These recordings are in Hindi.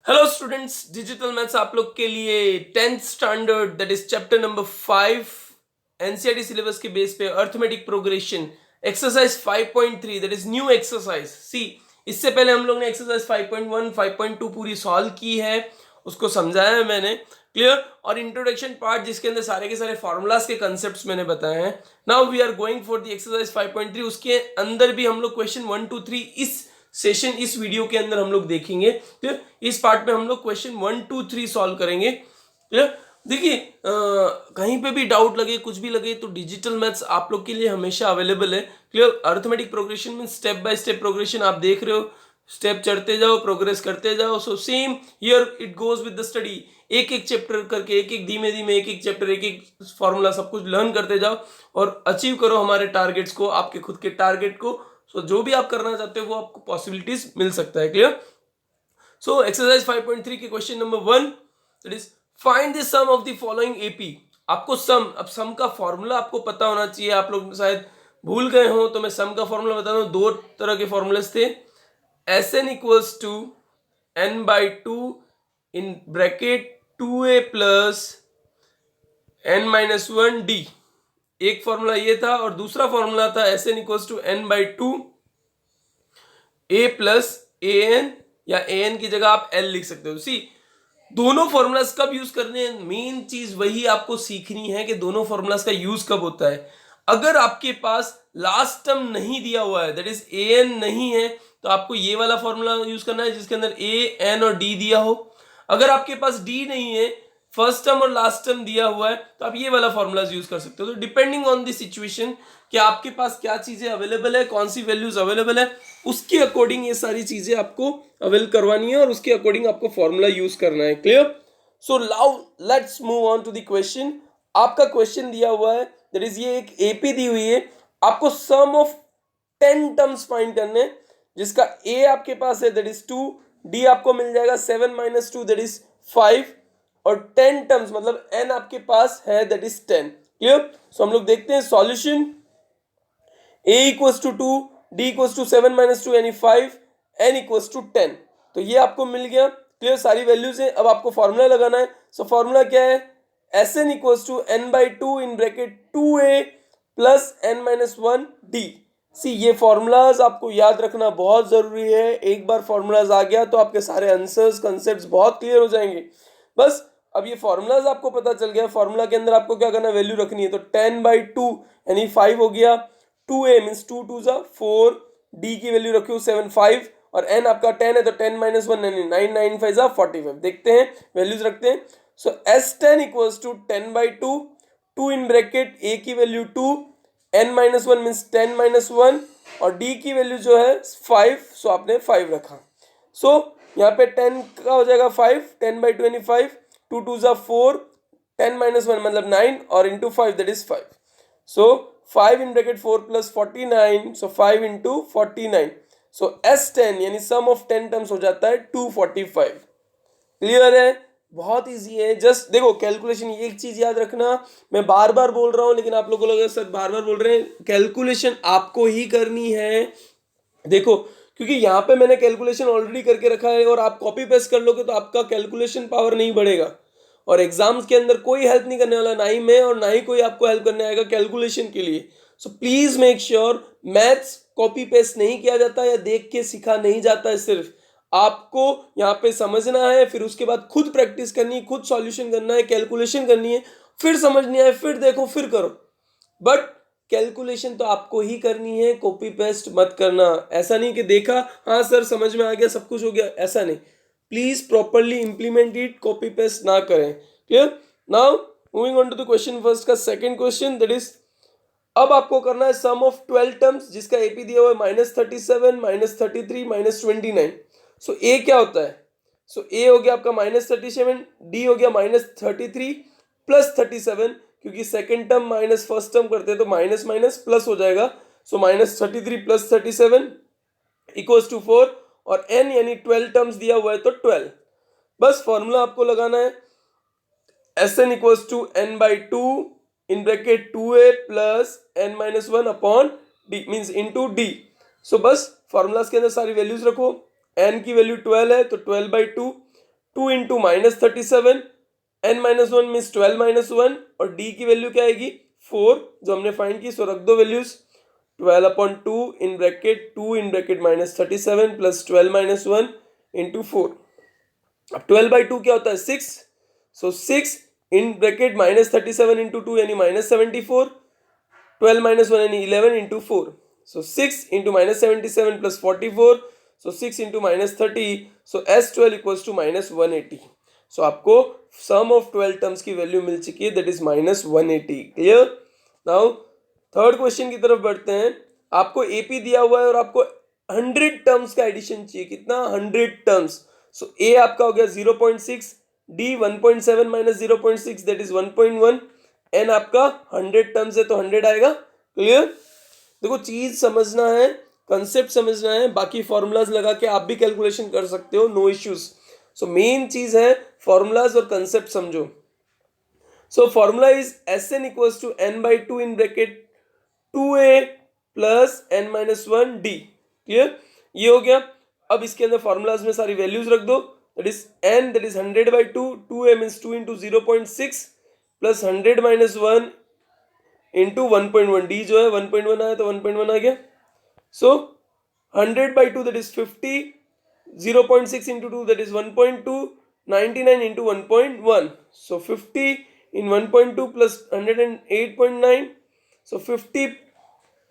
हेलो स्टूडेंट्स, डिजिटल मैथ्स आप लोग के लिए 10th standard that is chapter number 5 NCERT syllabus के बेस पे arithmetic progression exercise 5.3 that is new exercise. See, इससे पहले हम लोग ने एक्सरसाइज 5.1 5.2 पूरी सॉल्व की है, उसको समझाया है मैंने क्लियर, और इंट्रोडक्शन पार्ट जिसके अंदर सारे के सारे फॉर्मूलाज के कंसेप्ट्स मैंने बताए हैं। Now we are going for the exercise 5.3। उसके अंदर भी हम लोग क्वेश्चन 1 2 3 इस सेशन इस वीडियो के अंदर हम लोग देखेंगे। क्लियर, इस पार्ट में हम लोग क्वेश्चन 1 2 3 सॉल्व करेंगे। क्लियर, देखिए कहीं पे भी डाउट लगे, कुछ भी लगे, तो डिजिटल मैथ्स आप लोग के लिए हमेशा अवेलेबल है। क्लियर, अर्थमेटिक प्रोग्रेशन में स्टेप बाय स्टेप प्रोग्रेशन आप देख रहे हो, स्टेप चढ़ते जाओ, प्रोग्रेस करते जाओ। So same here it goes with the study, एक एक चैप्टर करके, एक एक धीमे धीमे, एक एक चैप्टर, एक एक फॉर्मूला, सब कुछ लर्न करते जाओ और अचीव करो हमारे टारगेट्स को, आपके खुद के टारगेट को। सो जो भी आप करना चाहते हो वो आपको पॉसिबिलिटीज मिल सकता है। क्लियर, सो एक्सरसाइज 5.3 के question number 1 that is find the sum of the following AP. आपको सम, अब सम का फॉर्मूला आपको पता होना चाहिए, आप लोग शायद भूल गए हो तो मैं सम का फॉर्मूला बता दूं। दो तरह के फॉर्मूलेस थे, S N equals to N by two in bracket 2a plus N minus one d. एक फॉर्मूला ये था और दूसरा फॉर्मूला था S N equals to N by two A plus A n, या ए एन की जगह आप एल लिख सकते हो। सी, दोनों फॉर्मूलाज कब यूज करने हैं, मेन चीज वही आपको सीखनी है कि दोनों फॉर्मूलाज का यूज कब होता है। अगर आपके पास लास्ट टर्म नहीं दिया हुआ है, दैट इज ए एन नहीं है, तो आपको ये वाला फॉर्मूला यूज करना है जिसके अंदर ए एन और डी दिया हो। अगर आपके पास डी नहीं है, फर्स्ट टर्म और लास्ट टर्म दिया हुआ है, तो आप ये वाला फॉर्मूलाज यूज कर सकते हो। तो डिपेंडिंग ऑन द सिचुएशन कि आपके पास क्या चीजें अवेलेबल है, कौन सी वैल्यूज अवेलेबल है, उसके अकॉर्डिंग ये सारी चीजें आपको अवेल करवानी है और उसके अकॉर्डिंग आपको फॉर्मूला यूज करना है। Clear, so now let's move on to the question. आपका क्वेश्चन दिया हुआ है, दैट इज ये एक एपी दी हुई है, आपको सम ऑफ 10 टर्म्स फाइंड करने, जिसका ए आपके पास है दैट इज 2, डी आपको मिल जाएगा 7 माइनस 2 दैट इज 5, और 10 टर्म्स मतलब एन आपके पास है दैट इज 10। क्लियर, सो हम लोग देखते हैं solution. a equals to 2, d equals to 7 minus 2 यानी 5, n इक्वल्स टू 10। तो ये आपको मिल गया। क्लियर, सारी वैल्यूज है। अब आपको फॉर्मूला लगाना है। सो फॉर्मूला क्या है, S N equals to N by two in bracket 2a plus N minus one D. See, ये फॉर्मूलाज आपको याद रखना बहुत जरूरी है। एक बार फॉर्मूलाज आ गया तो आपके सारे आंसर्स, कंसेप्ट्स बहुत क्लियर हो जाएंगे। बस अब ये फॉर्मूलाज आपको पता चल गया, फॉर्मूला के अंदर आपको क्या करना है, वैल्यू रखनी है। तो 10 बाई टू यानी 5 हो गया, 2a मीन्स 2 2 जा 4, d की वैल्यू रखी हो 7 5, और n आपका 10 है तो 10 माइनस 1 यानी 9 9 5 जा 45। देखते हैं, वैल्यूज रखते हैं। So s10 equals to 10 by two, 2 in bracket a की value 2, n minus 1 means 10 minus 1, और d की वैल्यू जो है 5, सो आपने 5 रखा। सो यहाँ पे 10 का हो जाएगा 5, 10 बाई टू यानी 5, 2 2 जा 4, 10 माइनस 1 मतलब 9, और into 5 that is 5। So 5 in bracket 4 plus 49, so 5 into 49, so S10 यानी sum of 10 terms हो जाता है 245। क्लियर है, बहुत इजी है। जस्ट देखो कैलकुलेशन, एक चीज याद रखना, मैं बार बार बोल रहा हूं लेकिन आप लोगों को लगे सर बार बार बोल रहे हैं, कैलकुलेशन आपको ही करनी है। देखो, क्योंकि यहाँ पे मैंने कैलकुलेशन ऑलरेडी करके रखा है और आप कॉपी पेस्ट कर लोगे तो आपका कैलकुलेशन पावर नहीं बढ़ेगा, और एग्जाम्स के अंदर कोई हेल्प नहीं करने वाला, ना ही मैं और ना ही कोई आपको हेल्प करने आएगा कैलकुलेशन के लिए। So please make sure, maths copy paste नहीं किया जाता या देख के सीखा नहीं जाता है, सिर्फ आपको यहाँ पे समझना है, फिर उसके बाद खुद प्रैक्टिस करनी है, खुद सॉल्यूशन करना है, कैलकुलेशन करनी है, फिर समझनी है, फिर देखो, फिर करो। बट कैलकुलेशन तो आपको ही करनी है, कॉपी पेस्ट मत करना। ऐसा नहीं कि देखा, हाँ सर समझ में आ गया, सब कुछ हो गया, ऐसा नहीं। Please properly implement it, copy paste ना करें। Clear, now moving on to the question first का सेकंड क्वेश्चन, दैट इज अब आपको करना है सम ऑफ 12 टर्म्स, जिसका एपी दिया हुआ है -37 -33 -29। सो ए क्या होता है, सो ए हो गया आपका -37, डी हो गया -33 प्लस 37, क्योंकि second term minus first term करते हैं तो माइनस माइनस प्लस हो जाएगा। सो -33 प्लस 37 इक्वल्स टू 4, और n यानी 12 टर्म्स दिया हुआ है तो 12। बस फॉर्मूला आपको लगाना है, S N equals to N by two in bracket 2a plus N minus one upon D means into D. So बस फॉर्मूलाज के अंदर सारी वैल्यूज रखो, n की वैल्यू 12 है तो 12 by two, 2 into -37, n minus one means 12 minus one, और d की वैल्यू क्या आएगी 4 जो हमने फाइंड की, सो रख दो values 12/2 in bracket 2 in bracket -37 plus 12 minus one into 4। अब 12/2 क्या होता है 6, सो 6 इन ब्रैकेट -37 इंटू 2 यानी -74, 12 माइनस वन यानी 11 into 4, so 6 into -77 plus 44, so 6 into -30, so S12 equals to -180। So आपको सम ऑफ 12 टर्म्स की वैल्यू मिल चुकी है, that is -180। Clear. Now third question की तरफ बढ़ते हैं। आपको एपी दिया हुआ है और आपको 100 टर्म्स का एडिशन चाहिए। कितना 100 टर्म्स। सो ए आपका हो गया 0.6, d 1.7 minus 0.6 that is 1.1, n आपका 100 टर्म्स है तो 100 आएगा। क्लियर। देखो चीज समझना है, कंसेप्ट समझना है, बाकी फॉर्मूलाज लगा के आप भी कैलकुलेशन कर सकते हो, नो इश्यूज। सो मेन चीज है फॉर्मूलाज और कंसेप्ट समझो। So formula is Sn equals to n/2 in bracket 2a plus n minus one d. Clear, ये हो गया। अब इसके अंदर फॉर्मूलाज में सारी वैल्यूज रख दो, that is n that is 100/2, 2a means 2 into 0.6 plus 100 minus one into 1.1, D जो है 1.1 आया तो 1.1 आ गया। सो 100/2 that is 50, 0.6 into 2 that is 1.2, 99 into 1.1, so 50 in 1.2 plus 108.9, so 50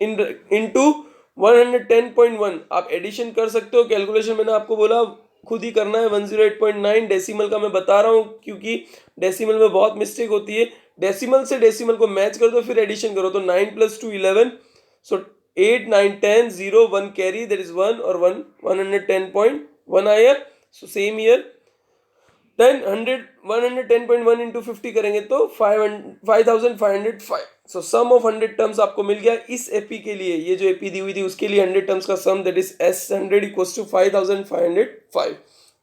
into 110.1। आप एडिशन कर सकते हो, कैलकुलेशन मैंने आपको बोला खुद ही करना है। 108.9 डेसिमल का मैं बता रहा हूँ क्योंकि डेसिमल में बहुत मिस्टेक होती है। डेसिमल से डेसिमल को मैच कर दो फिर एडिशन करो, तो 9 + 2 11, सो 8 9 10 0 1 कैरी दैट इज 1 और 1 110.1 आया। So same year then 110.1 into 50 करेंगे तो 5505। सो सम ऑफ 100 टर्म्स आपको मिल गया इस एपी के लिए। ये जो एपी दी हुई थी उसके लिए 100 टर्म्स का sum that is S100 equals to 5505।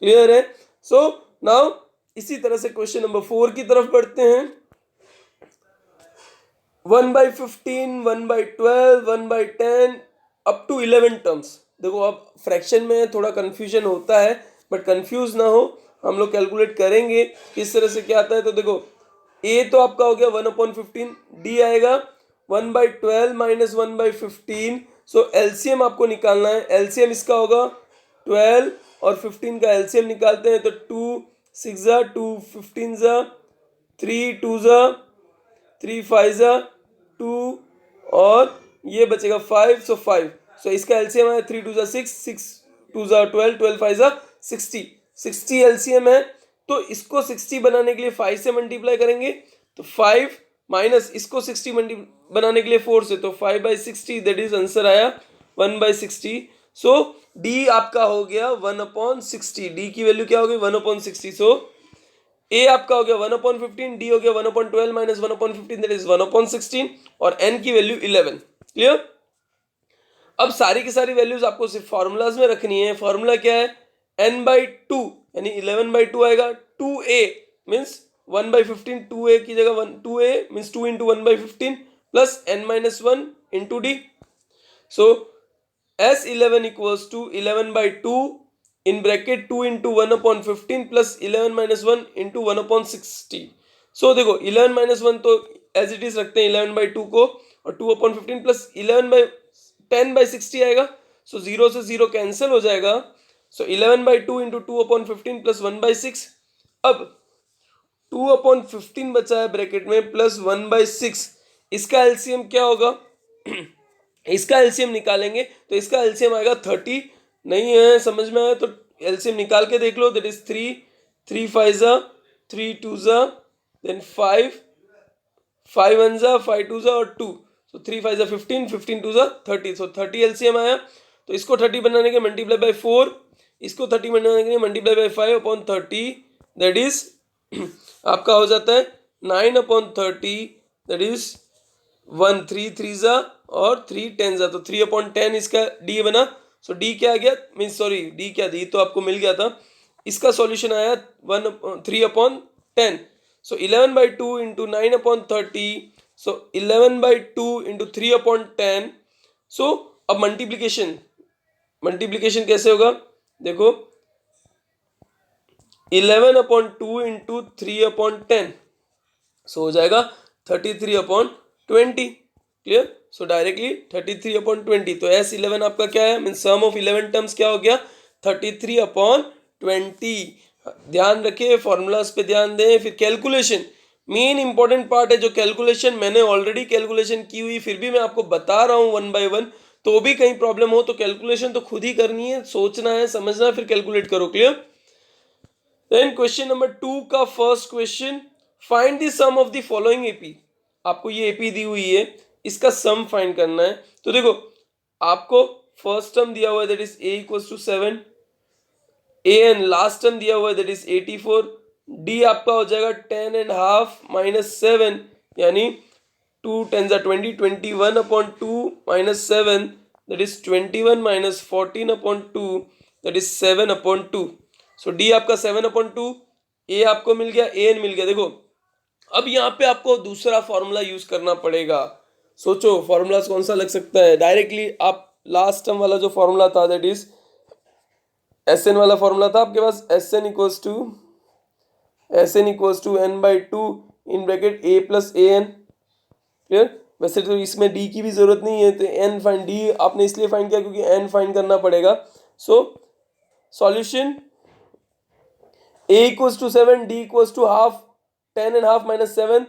Clear है। सो नाउ इसी तरह से क्वेश्चन नंबर 4 की तरफ बढ़ते हैं। 1/15, 1/12, 1/10 अप टू 11 टर्म्स। देखो अब फ्रैक्शन में थोड़ा कंफ्यूजन होता है, बट कंफ्यूज ना हो, हम लोग कैलकुलेट करेंगे किस तरह से क्या आता है। तो देखो ए तो आपका हो गया 1/15, डी आएगा 1/12 माइनस 1/15। सो एलसीएम आपको निकालना है। एलसीएम इसका होगा 12 और 15 का एलसीएम निकालते हैं तो 2 6 2 15 3 2 3 5 2 और ये बचेगा 5, सो 5। सो इसका एलसीएम है 3 2 6 6 2 12 12 5 60 60 एलसीएम है। तो इसको 60 बनाने के लिए 5 से मल्टीप्लाई करेंगे तो 5 माइनस इसको 60 बनाने के लिए 4 से, तो 5/60 दैट इज आंसर आया 1/60। सो डी आपका हो गया 1/60। डी की वैल्यू क्या हो गई 1/60। सो ए आपका हो गया 1/15, डी हो गया 1/12 माइनस 1/15 दैट इज 1/16 और एन की वैल्यू 11। क्लियर। अब सारी की सारी वैल्यूज आपको सिर्फ फॉर्मूलाज में रखनी है। फॉर्मूला क्या है n/2 यानी 11/2 आएगा। 2a मीन्स 1/15, 2a की जगह 2a means 2 into 1/15 plus n minus one into D. So S11 equals to 11/2 in bracket 2 into 1/15 plus 11 minus one into 1/60। So देखो 11 माइनस वन तो एज इट इज रखते हैं 11/2 को, और 2/15 प्लस 10/60 आएगा। सो 0 से 0 कैंसिल हो जाएगा। सो 11/2 इंटू 2/15 प्लस 1/6। अब 2/15 बचा है ब्रैकेट में प्लस 1/6। इसका एलसीएम क्या होगा इसका एलसीएम निकालेंगे तो इसका एलसीएम आएगा 30। नहीं है समझ में आया तो एलसीएम निकाल के देख लो, दैट इज 3 3 5 3 2 देन 5 5 1 5 2 और 2, सो 3 5 15 15 2 30। सो 30 एलसीएम आया। तो इसको 30 बनाने के मल्टीप्लाई बाय 4, इसको 30 बनाने के लिए मल्टीप्लाई बाय 5/30 दैट इज आपका हो जाता है 9/30 दैट इज 1 3 3 और 3 10 तो 3/10 इसका डी बना। सो डी क्या आ गया मीन्स सॉरी डी क्या दी तो आपको मिल गया था। इसका सॉल्यूशन आया 3/10। सो 11/2 इंटू 9/30, सो 11/2 इंटू 3/10। सो अब मल्टीप्लीकेशन कैसे होगा देखो 11/2 इंटू 3/10, सो हो जाएगा 33/20। क्लियर? सो डायरेक्टली 33/20। तो S11 आपका क्या है, मीन सम ऑफ 11 टर्म्स क्या हो गया, 33/20। ध्यान रखिए, फॉर्मूलाज पे ध्यान दें। फिर कैलकुलेशन, मेन इंपॉर्टेंट पार्ट है जो कैलकुलेशन। मैंने ऑलरेडी कैलकुलेशन की हुई, फिर भी मैं आपको बता रहा हूँ वन बाय वन। तो भी कहीं प्रॉब्लम हो तो कैलकुलेशन तो खुद ही करनी है, सोचना है, समझना है, फिर कैलकुलेट करो। क्लियर? देन क्वेश्चन नंबर 2 का first question, find the sum of the following AP. आपको ये एपी दी हुई है, इसका सम फाइंड करना है। तो देखो, आपको फर्स्ट टर्म दिया हुआ है that is a equals to 7, a n last term दिया हुआ है दैट इज 84, डी आपका हो जाएगा 10.5 माइनस 7, यानी 2 10 20, 21/2 minus 7 that is 21 minus 14/2 that is 7/2। So D आपका 7/2, ए आपको मिल गया, ए एन मिल गया। देखो, अब यहाँ पे आपको दूसरा फॉर्मूला यूज करना पड़ेगा। सोचो फॉर्मूला कौन सा लग सकता है। डायरेक्टली आप लास्ट टर्म वाला जो फॉर्मूला था दैट इज एस एन वाला फॉर्मूला था आपके पास, S N equals to n/2 in bracket a plus A N. Clear? वैसे तो इसमें d की भी जरूरत नहीं है, तो n फाइंड, d आपने इसलिए फाइंड किया क्योंकि n फाइंड करना पड़ेगा। So solution, a equals to 7, d equals to half, 10.5 minus 7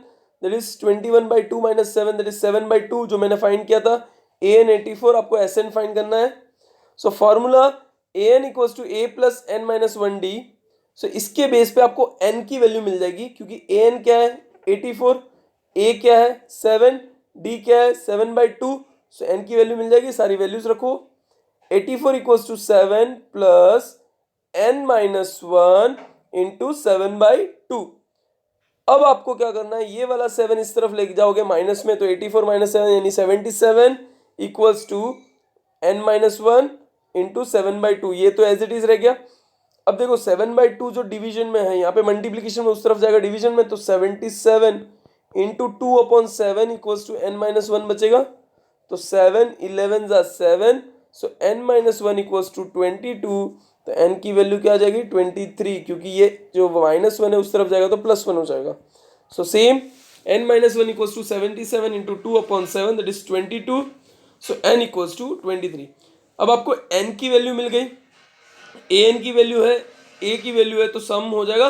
that is 21/2 minus 7 that is 7/2 जो मैंने फाइंड किया था। a n 84, आपको एस एन फाइंड करना है। So formula A N equals to A plus N minus 1d। So इसके बेस पे आपको n की वैल्यू मिल जाएगी, क्योंकि ए एन क्या है 84, a क्या है 7, d क्या है 7/2। सो n की वैल्यू मिल जाएगी, सारी वैल्यूज रखो। 84 equals to 7 plus n minus 1 into 7/2। अब आपको क्या करना है, ये वाला 7 इस तरफ लेके जाओगे माइनस में, तो 84 माइनस 7 यानी 77 equals to n minus 1 into 7/2। ये तो एज इट इज रह गया। अब देखो 7/2 जो डिवीजन में है, यहाँ पे मल्टीप्लीकेशन में उस तरफ जाएगा डिवीजन में, तो 77 into 2/7 equals to n minus 1 बचेगा। तो 7 11 जा 7, so n minus 1 equals to 22। तो n की वैल्यू क्या आ जाएगी 23, क्योंकि ये जो माइनस 1 है उस तरफ जाएगा तो प्लस 1 हो जाएगा। So same n minus 1 equals to 77 into 2/7 that is 22। So n equals to 23। अब आपको n की वैल्यू मिल गई, ए एन की वैल्यू है, ए की वैल्यू है, तो सम हो जाएगा।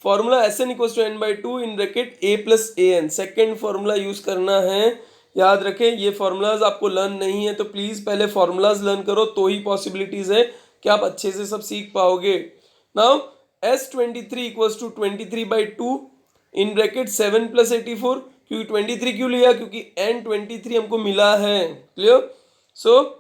Formula S N equals to n/2 in bracket A plus A N. Second formula use करना है। याद रखें, ये फॉर्मूलाज आपको लर्न नहीं है तो प्लीज पहले फॉर्मूलाज लर्न करो, तो ही पॉसिबिलिटीज है कि आप अच्छे से सब सीख पाओगे। Now S23 equals to 23/2 in bracket 7 plus 84। क्योंकि 23 क्यों लिया, क्योंकि n23 हमको मिला है। Clear? So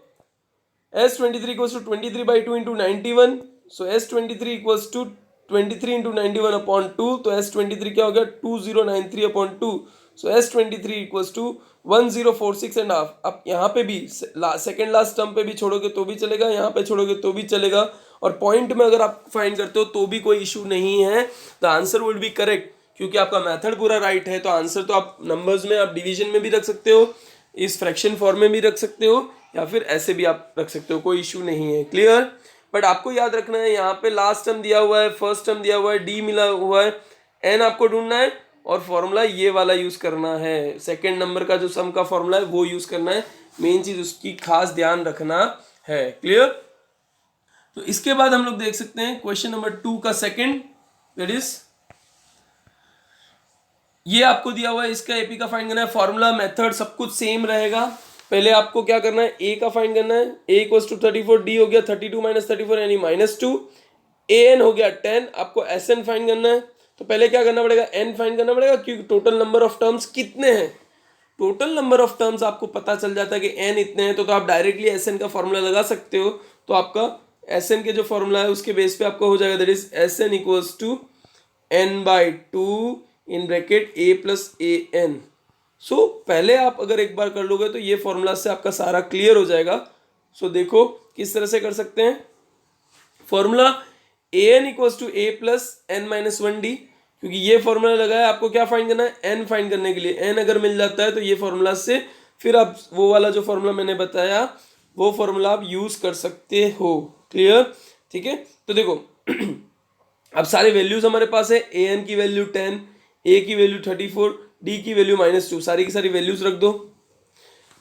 S23 equals to 23/2 into 91. So S23 equals to 23 into 91 upon 2. तो S23 क्या हो गया 2093 upon 2. So S23 equals to 1046 and half. अब यहाँ पे भी सेकेंड लास्ट टर्म पे भी छोड़ोगे तो भी चलेगा, यहाँ पे छोड़ोगे तो भी चलेगा, और पॉइंट में अगर आप फाइंड करते हो तो भी कोई इशू नहीं है। The answer would be correct, क्योंकि आपका मेथड पूरा राइट है। तो आंसर तो आप नंबर्स में, आप डिवीजन में भी रख सकते हो, इस फ्रैक्शन फॉर्म में भी रख सकते हो, या फिर ऐसे भी आप रख सकते हो, कोई इशू नहीं है। क्लियर? बट आपको याद रखना है, यहाँ पे लास्ट टर्म दिया हुआ है, फर्स्ट टर्म दिया हुआ है, डी मिला हुआ है, एन आपको ढूंढना है, और फॉर्मूला ये वाला यूज करना है। सेकेंड नंबर का जो सम का फॉर्मूला है वो यूज करना है। मेन चीज उसकी खास ध्यान रखना है। क्लियर? तो इसके बाद हम लोग देख सकते हैं क्वेश्चन नंबर 2 का सेकेंड, दैट इज ये आपको दिया हुआ है, इसका एपी का फाइंड करना है। फॉर्मूला, मेथड सब कुछ सेम रहेगा। पहले आपको क्या करना है, ए का फाइंड करना है। ए इक्वल्स टू 34, डी हो गया 32 माइनस 34 यानी -2, ए एन हो गया 10। आपको एस एन फाइंड करना है। तो पहले क्या करना पड़ेगा, एन फाइंड करना पड़ेगा, क्योंकि टोटल नंबर ऑफ टर्म्स कितने हैं। टोटल नंबर ऑफ टर्म्स आपको पता चल जाता है कि एन इतने हैं, तो आप डायरेक्टली एस एन का फॉर्मूला लगा सकते हो। तो आपका एस एन के जो फॉर्मूला है उसके बेस पे आपको हो जाएगा that is S N equals to n/2 in bracket a plus A N. So पहले आप अगर एक बार कर लोगे तो ये फॉर्मूला से आपका सारा क्लियर हो जाएगा। सो देखो किस तरह से कर सकते हैं। Formula A N equals to A plus N minus 1d, क्योंकि ये फॉर्मूला लगाया, आपको क्या फाइंड करना है, एन फाइंड करने के लिए। एन अगर मिल जाता है तो ये फॉर्मूला से फिर आप वो वाला जो फॉर्मूला मैंने बताया वो फॉर्मूला आप यूज कर सकते हो। क्लियर? ठीक है, तो देखो अब सारे वैल्यूज हमारे पास है, ए एन की वैल्यू 10, ए की वैल्यू 34, डी की वैल्यू -2, सारी की सारी वैल्यूज रख दो।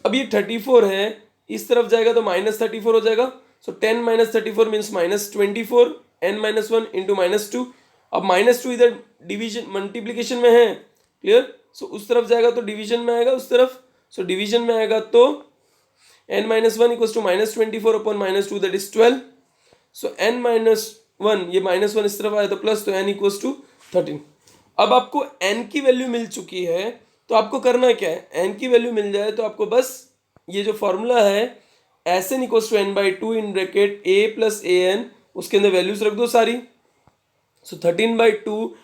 अब ये 34 है, इस तरफ जाएगा तो -34 हो जाएगा। सो 10 - 34 मीन्स -24, n-1 इंटू -2। अब -2 इधर डिवीजन मल्टीप्लीकेशन में है, क्लियर। सो उस तरफ जाएगा तो डिवीजन में आएगा उस तरफ। सो डिवीजन में आएगा तो n-1 equals to -24 upon -2 that is 12। So n-1, ये -1 इस तरफ आया तो प्लस, तो n इक्वल्स टू 13। अब आपको n की वैल्यू मिल चुकी है, तो आपको करना क्या है, n की वैल्यू मिल जाए तो आपको बस ये जो फॉर्मूला है Sn equals to n/2 in bracket a plus A N, उसके अंदर वैल्यूज रख दो सारी। So 13/2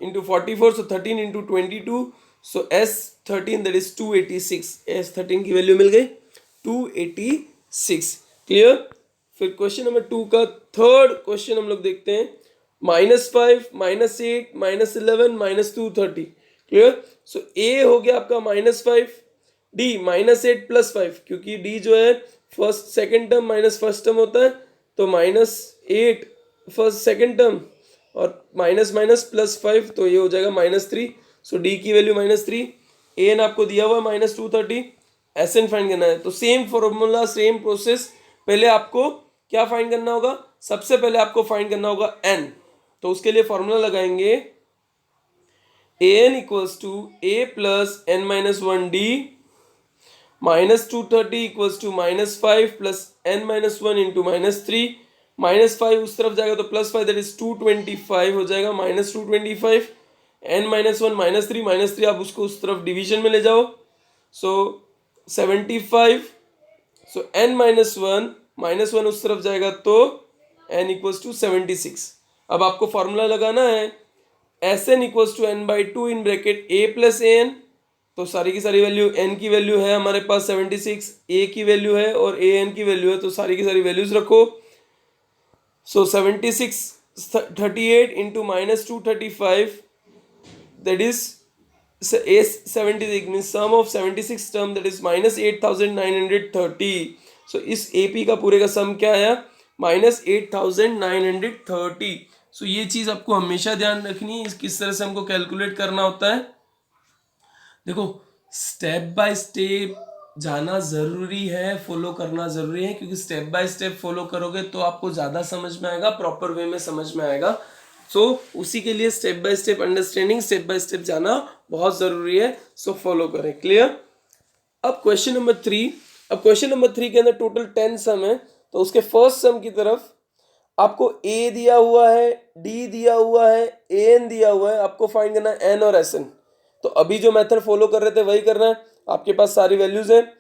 into 44, so 13 into 22, so S13 that is 286। S13 की वैल्यू मिल गई 286, क्लियर। फिर क्वेश्चन नंबर 2 का थर्ड क्वेश्चन हम लोग देखते हैं। -5, -8, -11, -230, क्लियर। सो ए हो गया आपका -5, डी -8 + 5, क्योंकि डी जो है first second term minus first term होता है, तो -8 फर्स्ट सेकंड टर्म और माइनस माइनस +5, तो ये हो जाएगा -3। सो डी की वैल्यू -3, ए एन आपको दिया हुआ है -230, एस एन फाइंड करना है। तो सेम फॉर्मूला सेम प्रोसेस, पहले आपको क्या फाइंड करना होगा, सबसे पहले आपको फाइंड करना होगा एन। तो उसके लिए फॉर्मूला लगाएंगे A N equals to A plus n-1 D -230 equals to -5 plus n-1 into -3, -5 उस तरफ जाएगा तो +5 दैट इज 225 हो जाएगा, -225, n-1 -3 आप उसको उस तरफ डिवीजन में ले जाओ। सो 75, सो n-1 उस तरफ जाएगा तो n इक्वल्स टू 76। अब आपको फॉर्मूला लगाना है Sn equals to n/2 in bracket a plus A N. तो सारी की सारी वैल्यू, n की वैल्यू है हमारे पास 76, a की वैल्यू है और a n की वैल्यू है, तो सारी की सारी वैल्यूज रखो। So 76 38 into -235 that is A76 means sum of 76 term that is -8930। So इस AP का पूरे का सम क्या आया, -8930। सो ये चीज आपको हमेशा ध्यान रखनी है, किस तरह से हमको कैलकुलेट करना होता है। देखो स्टेप बाय स्टेप जाना जरूरी है, फॉलो करना जरूरी है, क्योंकि स्टेप बाय स्टेप फॉलो करोगे तो आपको ज्यादा समझ में आएगा, प्रॉपर वे में समझ में आएगा। सो उसी के लिए step by step understanding, step by step जाना बहुत जरूरी है। सो फॉलो करें, क्लियर। अब क्वेश्चन नंबर 3, अब क्वेश्चन नंबर 3 के अंदर टोटल 10 सम है, तो उसके फर्स्ट सम की तरफ आपको ए दिया हुआ है, डी दिया हुआ है, ए एन दिया हुआ है, आपको फाइंड करना है एन और एस एन। तो अभी जो मेथड फॉलो कर रहे थे वही करना है, आपके पास सारी वैल्यूज हैं।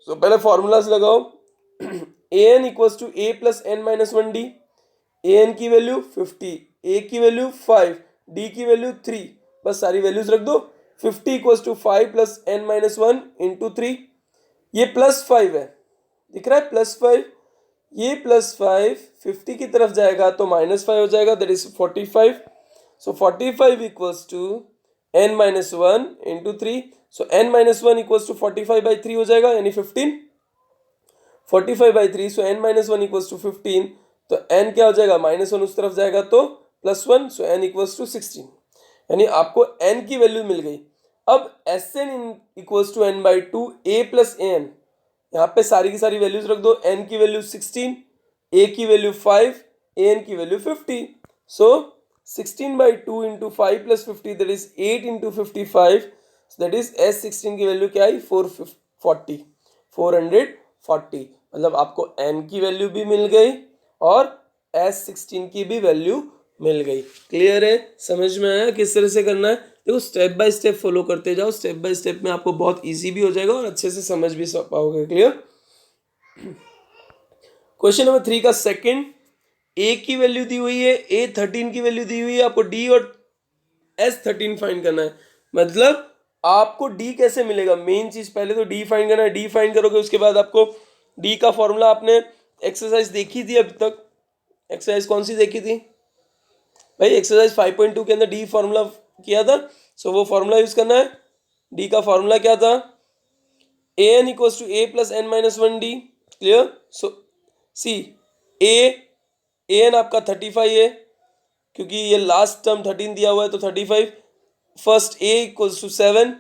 सो पहले फॉर्मूलाज लगाओ। A N equals to A plus n-1 D, A N की वैल्यू 50, ए की वैल्यू 5, डी की वैल्यू 3, बस सारी वैल्यूज रख दो। 50 equals to 5 plus n-1 into 3, ये +5 है, दिख रहा है +5, ये +5 50 की तरफ जाएगा तो -5 हो जाएगा that is 45। So 45 equals to n-1 into 3, so n-1 equals to 45/3 हो जाएगा, यानी 15। 45/3, सो n-1 इक्वल्स टू 15, तो n क्या हो जाएगा, -1 उस तरफ जाएगा तो +1, सो n इक्वल्स टू 16, यानी आपको n की वैल्यू मिल गई। अब Sn equals to n/2 a plus A N, यहाँ पे सारी की सारी वैल्यूज रख दो। n की वैल्यू 16, a की वैल्यू 5, an की value 50। So 16/2 into 5 plus 50 that is 8 into 55, that is S16 की वैल्यू क्या आई, 440। मतलब आपको n की वैल्यू भी मिल गई और S16 की भी वैल्यू मिल गई। क्लियर है, समझ में आया किस तरह से करना है। देखो स्टेप बाय स्टेप फॉलो करते जाओ, स्टेप बाय स्टेप में आपको बहुत इजी भी हो जाएगा और अच्छे से समझ भी पाओगे। क्लियर। क्वेश्चन नंबर 3 का सेकंड, ए की वैल्यू दी हुई है, A13 की वैल्यू दी हुई है, आपको डी और S13 फाइंड करना है। मतलब आपको डी कैसे मिलेगा, मेन चीज पहले तो डी फाइंड करना है। डी फाइंड करोगे उसके बाद आपको डी का फॉर्मूला, आपने एक्सरसाइज देखी थी अभी तक, एक्सरसाइज कौन सी देखी थी भाई, एक्सरसाइज 5.2 के अंदर डी फॉर्मूला किया था। सो वो फॉर्मूला यूज करना है। डी का फॉर्मूला क्या था, A N equals to A plus n-1 D, clear. So see A N आपका 35 है, क्योंकि ये लास्ट टर्म 13 दिया हुआ है तो 35, first A equals to 7,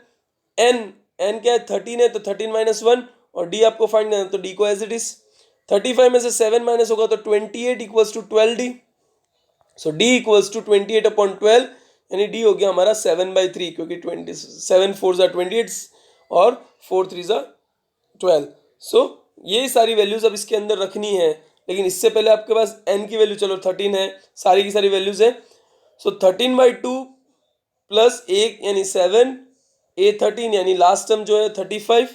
N क्या है 13 है तो 13 माइनस 1, और डी आपको फाइंड करना है तो डी को एज इट इज 35 में से 7 माइनस होगा तो 28 equals to 12 D. So D equals to 28 upon 12, यानी डी हो गया हमारा 7/3, क्योंकि 7 4 ज़ा 28 और 4 3 ज़ा 12। सो ये सारी वैल्यूज अब इसके अंदर रखनी है, लेकिन इससे पहले आपके पास n की वैल्यू चलो 13 है, सारी की सारी वैल्यूज है। सो 13/2 प्लस 1 यानी 7, a13 यानी लास्ट टर्म जो है 35,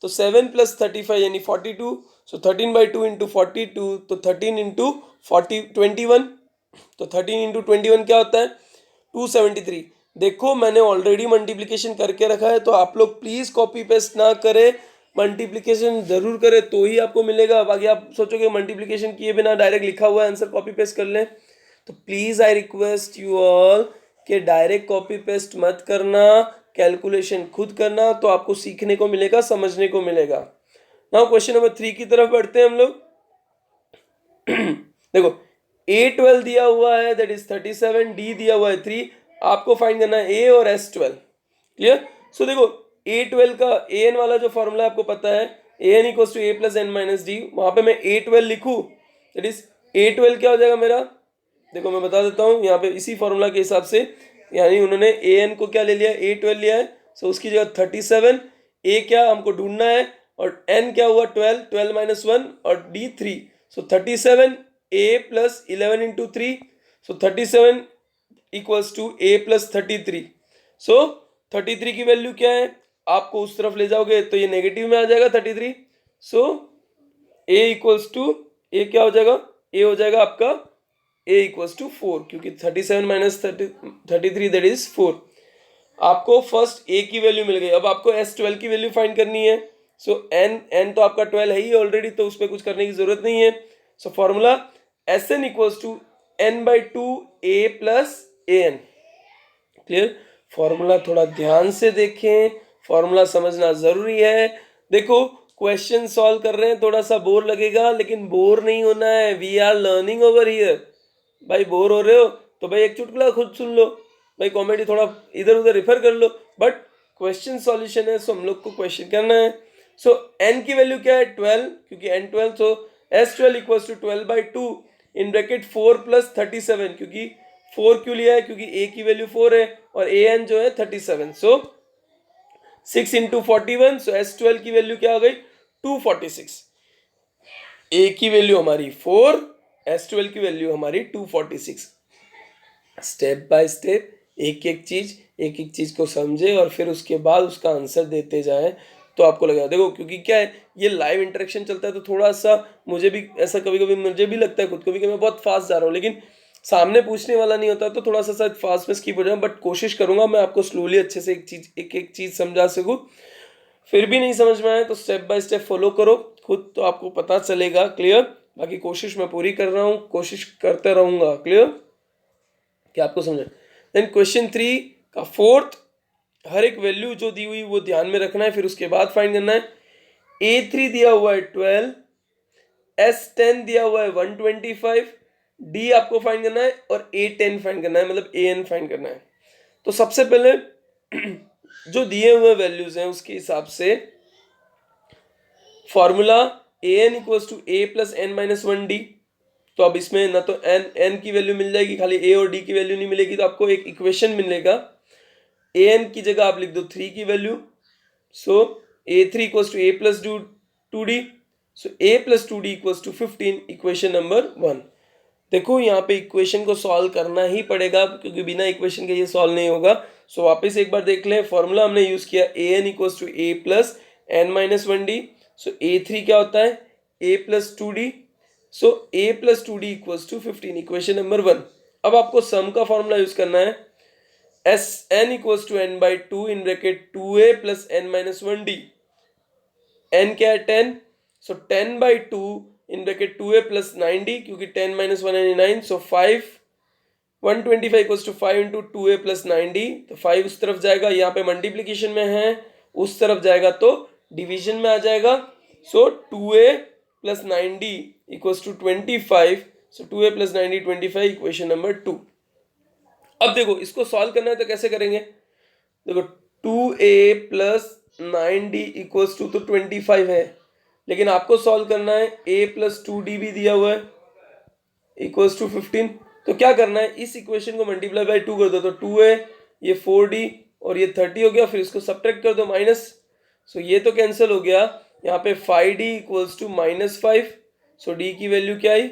तो 7 प्लस 35 यानी 42। सो 13/2 इंटू 42 तो 13 इंटू 21, तो 13 इंटू 21 क्या होता है 273। देखो मैंने ऑलरेडी मल्टीप्लिकेशन करके रखा है, तो आप लोग प्लीज कॉपी पेस्ट ना करें, मल्टीप्लिकेशन जरूर करें तो ही आपको मिलेगा। बाकी आप सोचोगे मल्टीप्लिकेशन किए बिना डायरेक्ट लिखा हुआ आंसर कॉपी पेस्ट कर लें, तो please I request you all कि डायरेक्ट कॉपी पेस्ट मत करना, कैलकुलेशन खुद करना, तो आपको सीखने को मिलेगा, समझने को मिलेगा। नाउ क्वेश्चन नंबर 3 की तरफ बढ़ते हैं हम लोग। देखो A12 दिया हुआ है दैट इज 37, डी दिया हुआ है 3, आपको फाइंड करना है A और S12। क्लियर? सो देखो A12 का an वाला जो फॉर्मूला आपको पता है, an equals to a plus N minus D, वहां पे मैं A12 लिखूं दैट इज A12 क्या हो जाएगा मेरा, देखो मैं बता देता हूँ यहाँ पे इसी फॉर्मूला के हिसाब से, यानी उन्होंने an को क्या ले लिया A12 लिया है, सो उसकी जगह 37, a क्या हमको ढूंढना है और n क्या हुआ 12, 12 माइनस 1 और d 3, so 37 a plus 11 into 3, so 37 equals to a plus 33। So 33 की वैल्यू क्या है, आपको उस तरफ ले जाओगे तो ये नेगेटिव में आ जाएगा 33। सो a इक्वल्स टू a क्या हो जाएगा, a हो जाएगा आपका a इक्वल्स टू 4, क्योंकि 37 माइनस 33 दैट इज 4। आपको फर्स्ट a की वैल्यू मिल गई, अब आपको S12 की वैल्यू फाइंड करनी है। सो n तो आपका 12 है ही ऑलरेडी, तो उस पर कुछ करने की जरूरत नहीं है। So formula Sn equals to n/2 a plus an। Clear? Formula थोड़ा ध्यान से देखें, फॉर्मूला समझना जरूरी है। देखो क्वेश्चन सॉल्व कर रहे हैं, थोड़ा सा बोर लगेगा, लेकिन बोर नहीं होना है, we are learning over here. भाई बोर हो रहे हो तो भाई एक चुटकुला खुद सुन लो, भाई कॉमेडी थोड़ा इधर उधर रेफर कर लो, बट क्वेश्चन सॉल्यूशन है, सो हम लोग को क्वेश्चन करना है। सो n की वैल्यू क्या है 12, क्योंकि n 12, so S12 equals to 12/2 in bracket 4 plus 37, क्योंकि 4 क्यों लिया है, क्योंकि a की वैल्यू 4 है और an जो है 37। सो 6 इंटू 41, सो S12 की वैल्यू क्या हो गई 246। a की वैल्यू हमारी 4, S12 की वैल्यू हमारी 246। स्टेप बाय स्टेप एक एक चीज को समझे और फिर उसके बाद उसका आंसर देते जाएं, तो आपको लगेगा। देखो क्योंकि क्या है, ये लाइव इंटरेक्शन चलता है, तो थोड़ा सा मुझे भी ऐसा कभी कभी मुझे भी लगता है खुद को भी कि मैं बहुत फास्ट जा रहा हूँ, लेकिन सामने पूछने वाला नहीं होता तो थोड़ा सा शायद फास्ट में स्किप हो जाऊँ, बट कोशिश करूंगा मैं आपको स्लोली अच्छे से एक एक चीज समझा सकूँ। फिर भी नहीं समझ में आए तो स्टेप बाय स्टेप फॉलो करो खुद, तो आपको पता चलेगा। क्लियर? बाकी कोशिश मैं पूरी कर रहा हूँ, कोशिश करते रहूंगा। क्लियर? क्या आपको समझ? देन क्वेश्चन 3 का फोर्थ, हर एक वैल्यू जो दी हुई वो ध्यान में रखना है, फिर उसके बाद फाइंड करना है। A3 दिया हुआ है 12, S10 दिया हुआ है 125, D आपको फाइंड करना है और A10 फाइंड करना है, मतलब AN फाइंड करना है। तो सबसे पहले जो दिए हुए वैल्यूज हैं उसके हिसाब से formula AN equals to A plus N minus 1D, तो अब इसमें ना तो n की वैल्यू मिल जाएगी, खाली a और d की वैल्यू नहीं मिलेगी, तो आपको एक इक्वेशन मिलेगा। an की जगह आप लिख दो 3 की value, so a3 equals to a plus 2d, so a plus 2d equals to 15, equation number 1। देखो यहाँ पे इक्वेशन को सॉल्व करना ही पड़ेगा, क्योंकि बिना इक्वेशन के ये सॉल्व नहीं होगा। सो वापस एक बार देख लें, फॉर्मूला हमने यूज किया an equals to a plus n minus 1d, so a3 क्या होता है a plus 2d, so a plus 2d equals to 15, equation number 1। अब आपको सम का फॉर्मूला यूज करना है, S n equals to n/2 in bracket 2a plus n minus 1d, n क्या है 10, सो 10/2 इन ब्रैकेट 2a प्लस 9d, क्योंकि 10 माइनस 1 यानी 9, so 5 125 equals to 5 into 2a plus 9d, तो 5 उस तरफ जाएगा, यहाँ पे मल्टीप्लीकेशन में है, उस तरफ जाएगा तो डिवीजन में आ जाएगा। So 2a plus 9d equals to 25, so 2a plus 9d 25, equation number 2। अब देखो इसको सॉल्व करना है तो कैसे करेंगे, देखो 2a plus 9d equals to तो 25 है, लेकिन आपको सॉल्व करना है a प्लस 2d भी दिया हुआ है इक्वल्स टू 15। तो क्या करना है, इस इक्वेशन को मल्टीप्लाई बाय 2 कर दो, तो 2 है, ये 4d और ये 30 हो गया, फिर इसको सब्ट्रैक्ट कर दो माइनस, सो ये तो कैंसिल हो गया, यहाँ पे 5d equals to -5, so d की वैल्यू क्या आई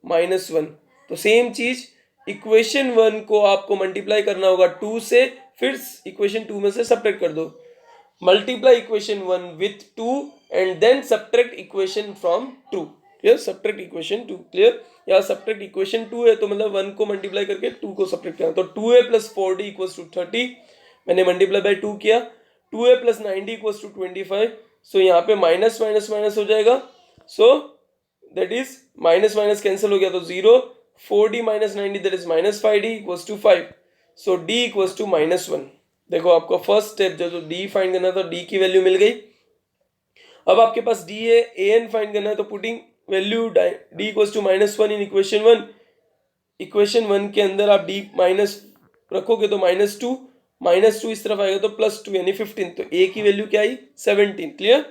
-1। तो सेम चीज इक्वेशन 1 को आपको मल्टीप्लाई करना होगा 2 से, फिर इक्वेशन 2 में से सब्ट्रैक्ट कर दो, multiply equation 1 with 2 and then subtract equation from 2, clear, subtract equation 2, clear, या सब्ट्रैक्ट इक्वेशन 2 है तो मतलब 1 को मल्टीप्लाई करके 2 को सब्ट्रैक्ट करना, तो 2a plus 4d equals to 30, मैंने मल्टीप्लाई बाय 2 किया, 2a plus 9d equals to 25, सो यहाँ पे माइनस माइनस माइनस हो जाएगा, so that is minus minus cancel हो गया तो 0, 4d minus 9d that is -5d equals to 5, so d equals to -1। देखो आपका फर्स्ट स्टेप जो d फाइंड करना था, d की वैल्यू मिल गई। अब आपके पास d है, an फाइंड करना है, तो putting value d equals to -1 in equation 1, equation 1 के अंदर आप d माइनस रखोगे तो -2 इस तरफ आएगा तो +2 यानी 15, तो a की वैल्यू क्या आई 17, क्लियर,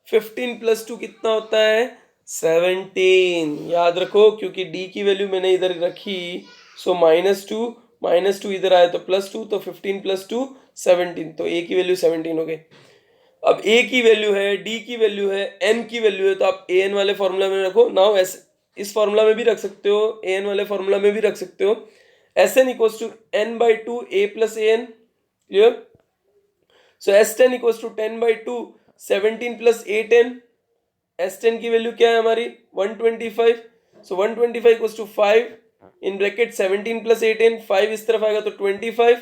15 + 2 कितना होता है 17, याद रखो क्योंकि d की वैल्यू मैंने इधर रखी, सो -2 इधर आया तो +2, तो 15 + 2 17, तो a की वैल्यू 17 हो गई। अब a की वैल्यू है, d की वैल्यू है, n की वैल्यू है, तो आप an वाले फॉर्मूला में रखो, नाउ इस फॉर्मूला में भी रख सकते हो, an वाले फॉर्मूला में भी रख सकते हो, Sn equals to n/2 a plus an, clear, so S10 equals to 10/2 17 plus 8n, S10 की वैल्यू क्या है हमारी 125, so 125 equals to 5 in bracket 17 plus 8n, 5 इस तरफ आएगा तो 25,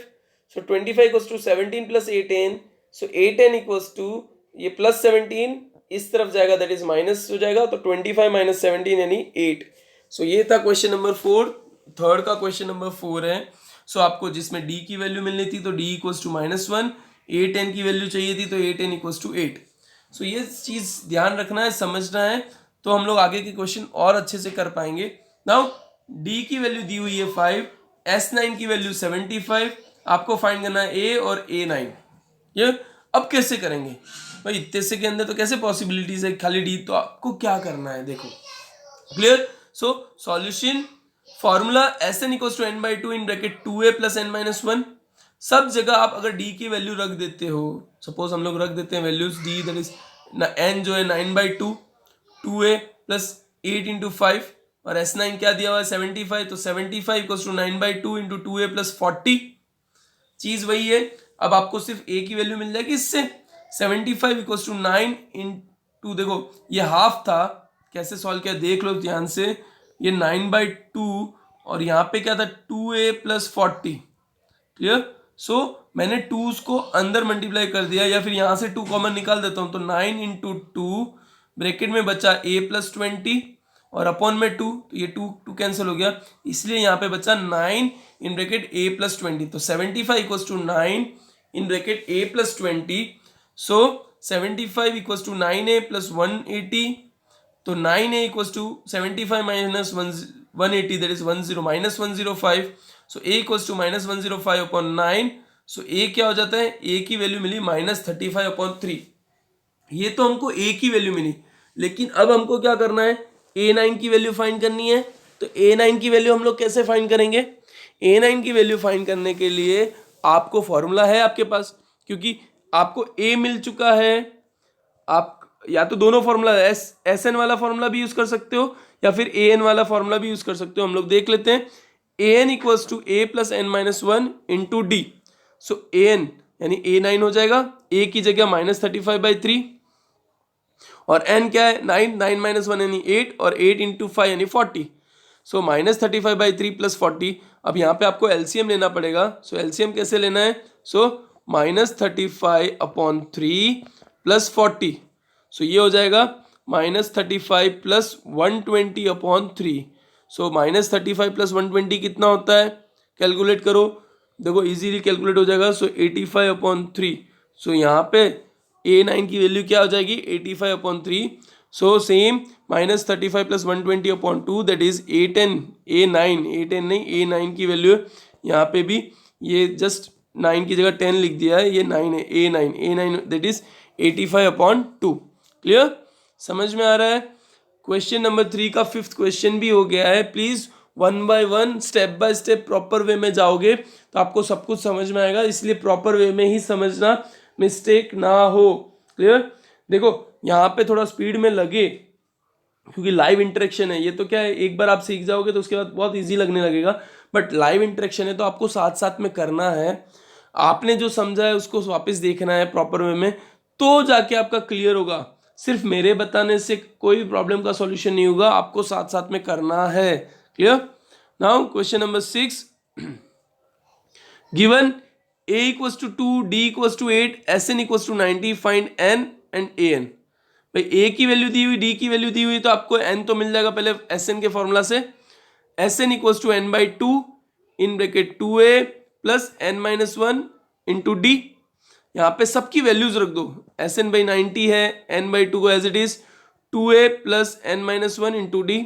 so 25 equals to 17 plus 8n, so 8n equals to ये प्लस 17 इस तरफ जाएगा दैट इज माइनस हो जाएगा, तो 25 माइनस 17 यानी 8। सो ये था क्वेश्चन नंबर 4, थर्ड का क्वेश्चन नंबर 4 है। सो आपको जिसमें d की वैल्यू मिलनी थी तो d इक्वल्स टू -1, 8n की वैल्यू चाहिए थी तो 8n इक्वल्स टू 8। सो ये चीज़ ध्यान रखना है, समझना है, तो हम लोग आगे के क्वेश्चन और अच्छे से कर पाएंगे। नाउ d की वैल्यू दी हुई है 5, S9 की वैल्यू 75, आपको फाइंड करना है a और a9, ये अब कैसे करेंगे भाई, इतने से के अंदर तो कैसे पॉसिबिलिटीज है खाली d, तो आपको क्या करना है देखो, clear, so solution formula Sn equals to n/2 in bracket 2a plus n-1, सब जगह आप अगर d की वैल्यू रख देते हो, सपोज हम लोग रख देते हैं values d that is n जो है 9/2, 2a प्लस 8 इंटू 5 और S9 क्या दिया हुआ है 75, तो 75 equals to 9/2 into 2a plus 40, चीज वही है, अब आपको सिर्फ a की वैल्यू मिल जाएगी इससे, 75 इक्वल्स टू 9 इंटू, देखो ये हाफ था, कैसे सॉल्व किया देख लो ध्यान से, ये 9/2 और यहाँ पे क्या था 2a प्लस 40, क्लियर, सो मैंने 2 को अंदर मल्टीप्लाई कर दिया, या फिर यहाँ से 2 कॉमन निकाल देता हूँ, तो 9 इंटू 2 ब्रैकेट में बचा a प्लस 20 और अपॉन में 2, तो ये 2 कैंसिल हो गया, इसलिए यहाँ पे बचा 9 इन ब्रैकेट a प्लस 20, तो 75 equals to 9 in bracket a plus 20, so 75 equals to 9a plus 180, तो 9a equals to 75 minus 180 that is 10 minus 105, so a equals to minus 105 upon 9, so a क्या हो जाता है, a की वैल्यू मिली -35 अपॉन 3, ये तो हमको a की वैल्यू मिली, लेकिन अब हमको क्या करना है a9 की वैल्यू फाइंड करनी है, तो a9 की वैल्यू हम लोग कैसे फाइंड करेंगे, a9 की वैल्यू फाइंड करने के लिए आपको फॉर्मूला है आपके पास, क्योंकि आपको a मिल चुका है, आप या तो दोनों फॉर्मूला SN वाला फॉर्मूला भी यूज कर सकते हो या फिर AN वाला फॉर्मूला भी यूज कर सकते हो, हम लोग देख लेते हैं, AN equals to a plus n-1 into D, so AN यानी a9 हो जाएगा, a की जगह -35/3 और n क्या है 9 माइनस 1 यानी 8 और 8 इंटू 5 यानी 40, सो -35/3 प्लस 40, अब यहाँ पे आपको एलसीएम लेना पड़ेगा, सो एलसीएम कैसे लेना है, सो -35 अपॉन 3 प्लस 40, सो ये हो जाएगा -35 प्लस 120 अपॉन 3, सो -35 प्लस 120 कितना होता है, कैलकुलेट करो, देखो इजीली कैलकुलेट हो जाएगा, सो 85 अपॉन 3, सो यहाँ पे a9 की वैल्यू क्या हो जाएगी 85 upon 3, so same -35 plus 120 upon 2 that is a9 नहीं a9 की वैल्यू यहाँ पे भी ये जस्ट 9 की जगह 10 लिख दिया है, ये 9 है, A9 दैट इज 85/2। क्लियर, समझ में आ रहा है। क्वेश्चन नंबर 3 का 5th क्वेश्चन भी हो गया है। Please 1 by 1 step by step proper way में जाओगे तो आपको सब कुछ समझ में आएगा, इसलिए प्रॉपर वे में ही समझना, मिस्टेक ना हो। क्लियर, देखो यहाँ पे थोड़ा स्पीड में लगे क्योंकि लाइव इंटरेक्शन है, ये तो क्या है, एक बार आप सीख जाओगे तो उसके बाद बहुत इजी लगने लगेगा, बट लाइव इंटरेक्शन है तो आपको साथ साथ में करना है। आपने जो समझा है उसको वापस देखना है प्रॉपर वे में, तो जाके आपका क्लियर होगा। सिर्फ मेरे बताने से कोई प्रॉब्लम का सॉल्यूशन नहीं होगा, आपको साथ साथ में करना है। Clear, now question number 6, given a equals to 2, d equals to 8, sn equals to 90, find n and an। भाई a की वैल्यू दी हुई, d की वैल्यू दी हुई, तो आपको n तो मिल जाएगा पहले sn के फॉर्मूला से। sn equals to n/2 in bracket 2a plus n-1 into d। यहाँ पे सबकी वैल्यूज रख दो, sn/90 है, n/2 को as it is 2a plus n-1 into d।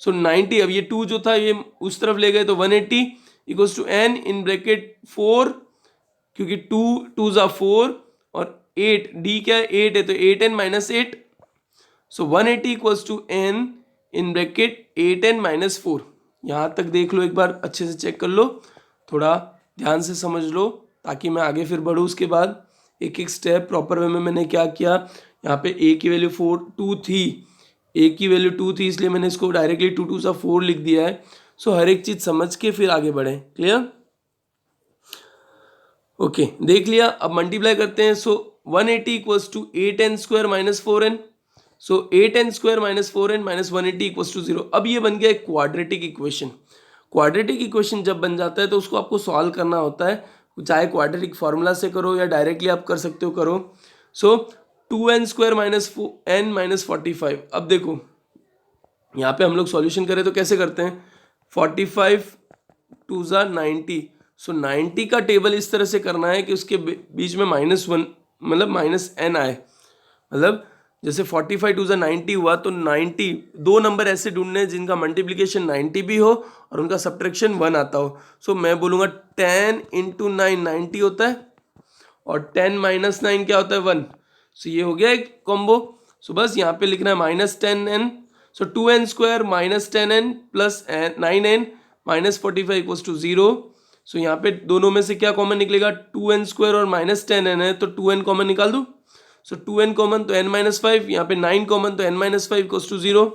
So 90, अब ये 2 जो था ये उस तरफ ले गए तो 180 equals to n in bracket 4, क्योंकि 2 2 ज़ा 4 और 8, d क्या है 8 है तो 8n-8, so 180 equals to n in bracket 8n-4। यहाँ तक देख लो, एक बार अच्छे से चेक कर लो, थोड़ा ध्यान से समझ लो ताकि मैं आगे फिर बढ़ूँ। उसके बाद एक एक स्टेप प्रॉपर वे में मैंने क्या किया, यहाँ पे a की वैल्यू 2 थी, a की वैल्यू 2 थी, इसलिए मैंने इसको डायरेक्टली 2 2 सा 4 लिख दिया है। सो हर एक चीज़ समझ के फिर आगे बढ़ें। क्लियर, ओके, देख लिया। अब मल्टीप्लाई करते हैं। So 180 equals to 8n² minus 4n, so 8n² minus 4n minus 180 equals to 0। अब ये बन गया एक क्वाड्रेटिक इक्वेशन। क्वाड्रेटिक इक्वेशन जब बन जाता है तो उसको आपको सॉल्व करना होता है, चाहे क्वाड्रेटिक फार्मूला से करो या डायरेक्टली आप कर सकते हो, करो। सो 2n² माइनस n माइनस 45। अब देखो यहाँ पे हम लोग सॉल्यूशन करें तो कैसे करते हैं, 45 2 ज़ा 90, सो 90 का टेबल इस तरह से करना है कि उसके बीच में -1 मतलब -n आए, मतलब जैसे 45 2 ज़ा 90 हुआ तो 90 दो नंबर ऐसे ढूंढने हैं जिनका मल्टीप्लिकेशन 90 भी हो और उनका सब्ट्रैक्शन 1 आता हो। सो मैं बोलूँगा 10 × 9 90 होता है और 10 - 9 क्या होता है 1। सो ये हो गया एक कॉम्बो। सो बस यहाँ पे लिखना है -10n, so 2n² minus 10n plus 9n minus 45 equals to 0। So यहाँ पे दोनों में से क्या कॉमन निकलेगा, 2n² और -10n है तो 2n कॉमन निकाल दूँ। सो 2n कॉमन तो n-5, यहाँ पे 9 कॉमन तो n-5 equals to 0।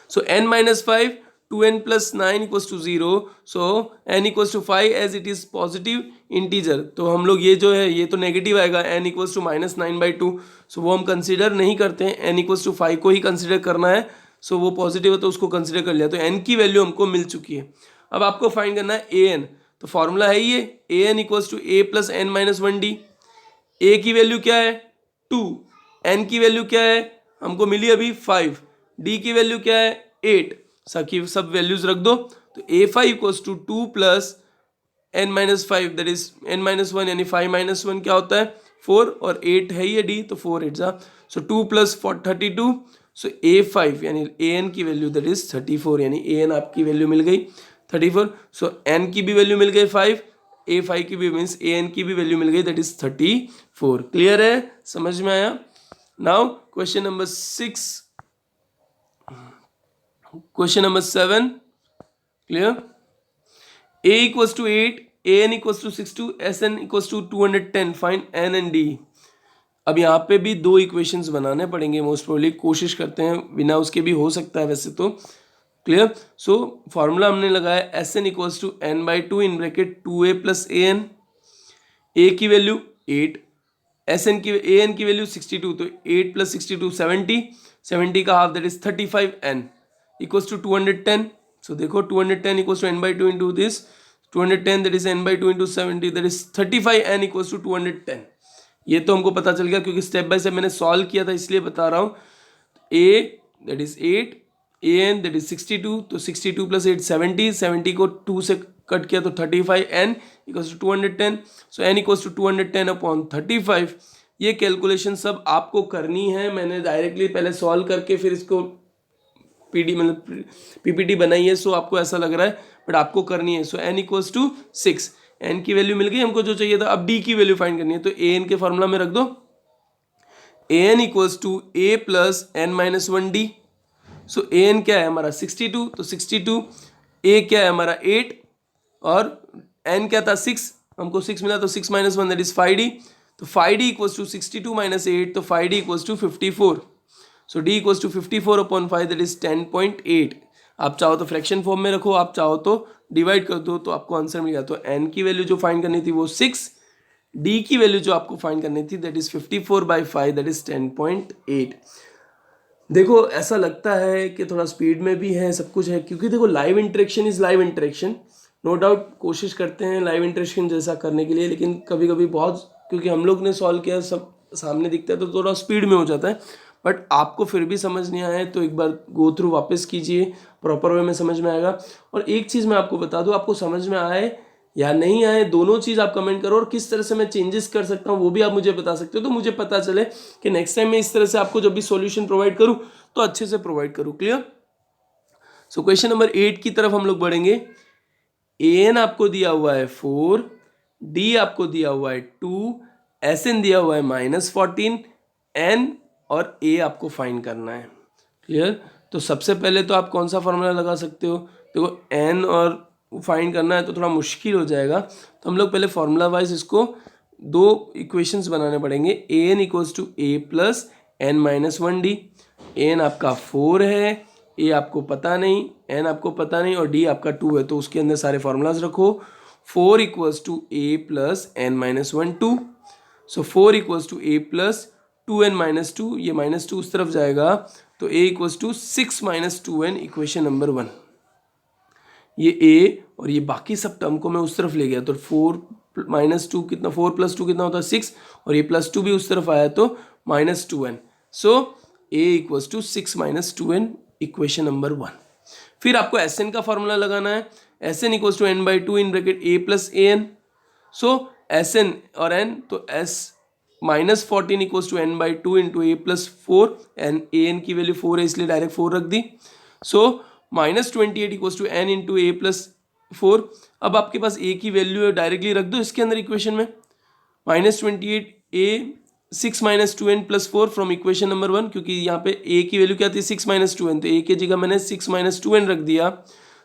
So n-5 2n plus 9 equals to 0, so n equals to 5 as it is positive integer. तो हम लोग ये जो है ये तो नेगेटिव आएगा, n इक्वल्स टू -9/2, सो वो हम कंसीडर नहीं करते हैं, n इक्वल्स टू 5 को ही कंसीडर करना है। सो वो पॉजिटिव है तो उसको कंसीडर कर लिया, तो n की वैल्यू हमको मिल चुकी है। अब आपको फाइंड करना है an, तो फॉर्मूला है ये an equals to a plus n-1d। a की वैल्यू क्या है 2, n की वैल्यू क्या है हमको मिली अभी 5, d की वैल्यू क्या है 8, सब वैल्यूज रख दो। तो a5 equals to 2 plus n-5 that is n-1 यानी 5 - 1 क्या होता है 4 और 8 है ये d, तो 4 8 जा, सो 2 प्लस 32, सो a5 यानी an की वैल्यू दैट इज 34, यानी an आपकी वैल्यू मिल गई 34। सो n की भी वैल्यू मिल गई 5, a5 की भी मीन्स an की भी वैल्यू मिल गई दैट इज 34। क्लियर है, समझ में आया। Now question number 6, question number 7, clear. a equals to 8, an equals to 62, sn equals to 210, find n and d। अब यहाँ पे भी दो इक्वेशंस बनाने पड़ेंगे मोस्ट प्रोबेबली, कोशिश करते हैं, बिना उसके भी हो सकता है वैसे तो। क्लियर, सो फॉर्मूला हमने लगाया sn equals to n/2 in bracket 2a plus an, a की वैल्यू 8, an की वैल्यू 62, तो 8 प्लस 62 70, 70 का half that is 35n equals to 210। So देखो 210 equals to n/2 into this 210 that is n/2 into 70 that is 35n equals to 210। ये तो हमको पता चल गया क्योंकि स्टेप बाय स्टेप मैंने सॉल्व किया था, इसलिए बता रहा हूँ। a that is 8, an that is 62, तो 62 प्लस 8 70, 70 को 2 से कट किया तो 35n equals to 210, so n equals to 210 upon 35। ये कैलकुलेशन सब आपको करनी है, मैंने डायरेक्टली पहले सॉल्व करके फिर इसको पीपीटी बनाई है, सो आपको ऐसा लग रहा है, बट आपको करनी है. सो n इक्वल्स टू 6. n की वैल्यू मिल गई हमको जो चाहिए था. अब d की वैल्यू फाइंड करनी है, तो an के फॉर्मूला में रख दो. an equals to a plus n minus 1d. So an क्या है हमारा 62, तो 62. a क्या है हमारा 8 और n क्या था 6, हमको 6 मिला, तो 6 माइनस 1 दैट इज 5d. तो 5d इक्वल्स टू 62 माइनस 8, तो 5d equals to 54. So d equals to 54 upon 5 that is 10.8. आप चाहो तो फ्रैक्शन फॉर्म में रखो, आप चाहो तो डिवाइड कर दो, तो आपको आंसर मिल गया. तो n की वैल्यू जो फाइंड करनी थी वो 6, d की वैल्यू जो आपको फाइंड करनी थी दैट इज 54/5 दैट इज 10.8. देखो ऐसा लगता है कि थोड़ा स्पीड में भी है, सब कुछ है, क्योंकि देखो live interaction is live interaction. No doubt कोशिश करते हैं लाइव इंटरेक्शन जैसा करने के लिए, लेकिन कभी कभी बहुत, क्योंकि हम लोग ने सॉल्व किया सब सामने दिखता है तो थोड़ा स्पीड में हो जाता है. बट आपको फिर भी समझ नहीं आया तो एक बार गो थ्रू वापस कीजिए, प्रॉपर वे में समझ में आएगा. और एक चीज़ मैं आपको बता दूं, आपको समझ में आए या नहीं आए दोनों चीज़ आप कमेंट करो, और किस तरह से मैं चेंजेस कर सकता हूँ वो भी आप मुझे बता सकते हो, तो मुझे पता चले कि नेक्स्ट टाइम मैं इस तरह से आपको जब भी सॉल्यूशन प्रोवाइड करूँ तो अच्छे से प्रोवाइड करूँ. क्लियर. सो क्वेश्चन नंबर 8 की तरफ हम लोग बढ़ेंगे. an आपको दिया हुआ है 4, d आपको दिया हुआ है 2, sn दिया हुआ है -14, n और a आपको फाइंड करना है. क्लियर. तो सबसे पहले तो आप कौन सा फॉर्मूला लगा सकते हो. देखो n और फाइंड करना है तो थोड़ा मुश्किल हो जाएगा, तो हम लोग पहले फॉर्मूला वाइज इसको दो इक्वेशंस बनाने पड़ेंगे. an equals to a plus n minus 1d. an आपका 4 है, a आपको पता नहीं, n आपको पता नहीं और d आपका 2 है, तो उसके अंदर सारे फॉर्मूलाज रखो. 4 equals to a plus n minus 1 2. So 4 equals to a plus 2n minus 2, ये माइनस 2 उस तरफ जाएगा, तो a equals to 6 minus 2n equation number 1. ये a और ये बाकी सब टर्म को मैं उस तरफ ले गया, तो 4 माइनस 2 कितना, 4 प्लस 2 कितना होता है 6, और ये प्लस 2 भी उस तरफ आया तो minus 2n. So a equals to 6 minus 2n equation number 1. फिर आपको Sn का फॉर्मूला लगाना है. Sn equals to n by 2 in bracket a plus an. So Sn और n, तो s minus 14 equals to n by 2 into a plus 4, N an की वैल्यू 4 है इसलिए डायरेक्ट 4 रख दी. So -28 equals to n into a plus 4. अब आपके पास a की वैल्यू है, डायरेक्टली रख दो इसके अंदर इक्वेशन में. -28 a 6 minus 2n plus 4 from equation number 1, क्योंकि यहाँ पे a की वैल्यू क्या थी 6 माइनस 2n, तो a की जगह मैंने 6 माइनस 2n रख दिया.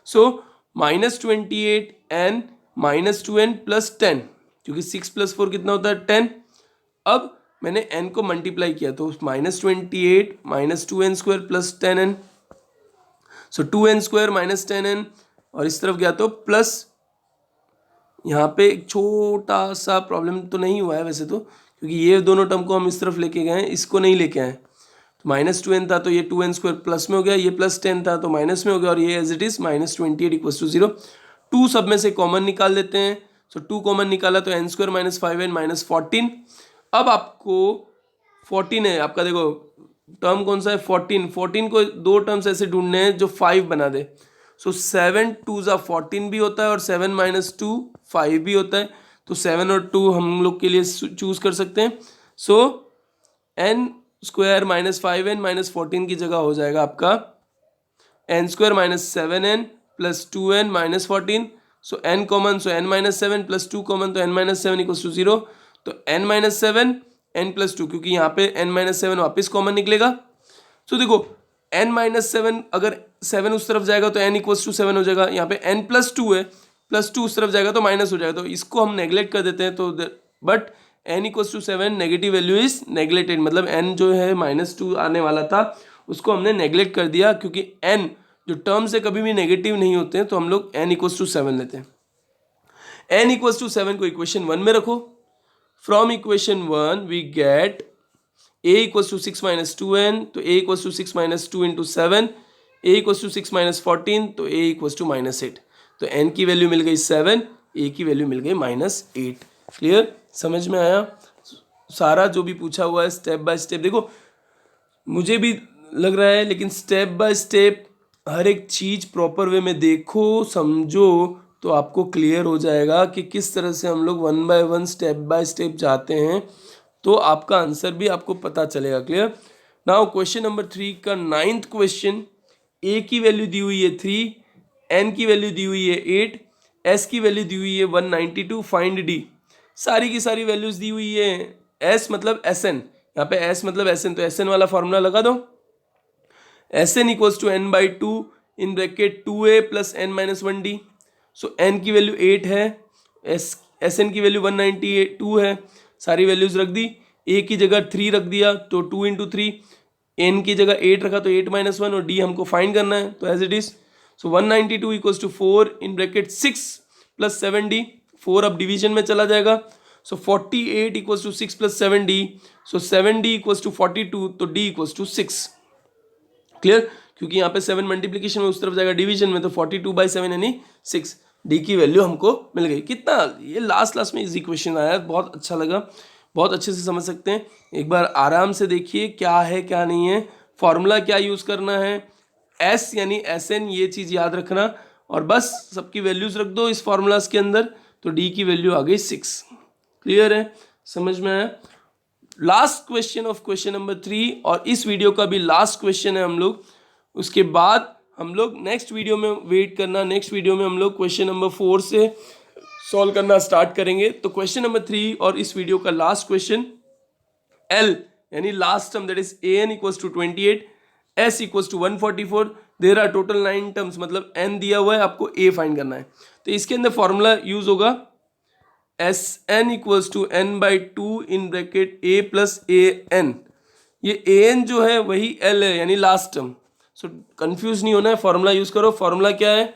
सो -28 n माइनस 2n प्लस 10, क्योंकि 6 प्लस 4 कितना होता है 10. अब मैंने n को मल्टीप्लाई किया, तो -28 minus 2n square plus 10n. सो 2n स्क्वायर माइनस 10n, और इस तरफ गया तो प्लस, यहाँ पे एक छोटा सा प्रॉब्लम तो नहीं हुआ है वैसे तो, क्योंकि ये दोनों टर्म को हम इस तरफ लेके गए हैं, इसको नहीं लेके आए. तो -2n था तो ये 2n स्क्वायर प्लस में हो गया, ये प्लस 10 था तो माइनस में हो गया, और ये as it is -28 equals to 0. 2 सब में से कॉमन निकाल देते हैं. सो 2 कॉमन निकाला तो n square minus 5n minus 14. अब आपको 14 है आपका, देखो टर्म कौन सा है 14 को दो टर्म्स ऐसे ढूंढने हैं जो 5 बना दे. सो 7 2 ज़ा 14 भी होता है और 7 माइनस 2 5 भी होता है, तो 7 और 2 हम लोग के लिए चूज कर सकते हैं. सो n square minus 5n minus 14 की जगह हो जाएगा आपका n square minus 7n plus 2n minus 14. सो n कॉमन, सो n माइनस 7 प्लस 2 कॉमन, तो n माइनस 7 इक्वल्स टू 0. तो n माइनस 7 n प्लस 2, क्योंकि यहाँ पे n माइनस 7 वापिस कॉमन निकलेगा. सो देखो n माइनस 7, अगर 7 उस तरफ जाएगा तो n इक्वल्स टू 7 हो जाएगा. यहाँ पे n प्लस 2 है, प्लस 2 उस तरफ जाएगा तो माइनस हो जाएगा, तो इसको हम नेग्लेक्ट कर देते हैं. तो but n equals to 7 negative value is neglected, मतलब n जो है -2 आने वाला था उसको हमने नेग्लेक्ट कर दिया, क्योंकि n जो टर्म से कभी भी नेगेटिव नहीं होते हैं, तो हम लोग n इक्वल्स टू 7 लेते हैं. n इक्वल्स टू 7 को इक्वेशन 1 में रखो. From equation 1 we get a equals to 6 minus 2n, तो a equals to 6 minus 2 into 7, a equals to 6 minus 14, तो a इक्वल्स टू -8. तो n की वैल्यू मिल गई 7, a की वैल्यू मिल गई -8. क्लियर, समझ में आया. सारा जो भी पूछा हुआ है स्टेप बाय स्टेप, देखो मुझे भी लग रहा है, लेकिन स्टेप बाय स्टेप हर एक चीज़ प्रॉपर वे में देखो समझो तो आपको क्लियर हो जाएगा कि किस तरह से हम लोग 1 बाय 1 स्टेप बाय स्टेप जाते हैं, तो आपका आंसर भी आपको पता चलेगा. क्लियर. नाउ क्वेश्चन नंबर 3 का 9th क्वेश्चन. a की वैल्यू दी हुई है 3, एन की वैल्यू दी हुई है 8, एस की वैल्यू दी हुई है 192, फाइंड डी। सारी की सारी वैल्यूज दी हुई है। एस मतलब एस एन, यहाँ पे एस मतलब एस एन, तो एस एन वाला फॉर्मूला लगा दो। S N equals to N by two in bracket 2a plus N minus 1d। So N की वैल्यू 8 है, एस एन की वैल्यू 192 है, सारी वैल्यूज रख दी। ए की जगह 3 रख दिया तो 2 इंटू 3, एन की जगह 8 रखा तो 8 माइनस 1, और डी हमको फाइंड करना है तो as it is. So 192 equals to 4 in bracket 6 plus 7d, 4 अब डिवीजन में चला जाएगा। So 48 equals to 6 plus 7d, so 7d equals to 42, तो d इक्वल्स टू 6। क्लियर, क्योंकि यहाँ पे 7 मल्टीप्लीकेशन में उस तरफ जाएगा डिवीजन में, तो 42/7 यानी 6, डी की वैल्यू हमको मिल गई। कितना ये लास्ट में इजी क्वेश्चन आया, बहुत अच्छा लगा, बहुत अच्छे से समझ सकते हैं। एक बार आराम से देखिए क्या है क्या नहीं है, फॉर्मूला क्या यूज करना है, एस यानी एस एन, ये चीज याद रखना, और बस सबकी वैल्यूज रख दो इस फॉर्मूलाज के अंदर, तो डी की वैल्यू आ गई 6। क्लियर है, समझ में आया। Last question of question number 3, और इस वीडियो का भी लास्ट क्वेश्चन है हम लोग, उसके बाद हम लोग नेक्स्ट वीडियो में वेट करना, नेक्स्ट वीडियो में हम लोग क्वेश्चन नंबर 4 से सॉल्व करना स्टार्ट करेंगे। तो क्वेश्चन नंबर 3 और इस वीडियो का लास्ट क्वेश्चन, एल यानी last term that is A N equals to 28, S equals to 144, there are total 9 terms, मतलब एन दिया हुआ है, आपको ए फाइंड करना है। तो इसके अंदर फॉर्मूला यूज होगा S N equals to N by two in bracket A plus A N. ये ए एन जो है वही एल है, यानी लास्ट टर्म। सो कंफ्यूज नहीं होना है, फॉर्मूला यूज करो। फॉर्मूला क्या है,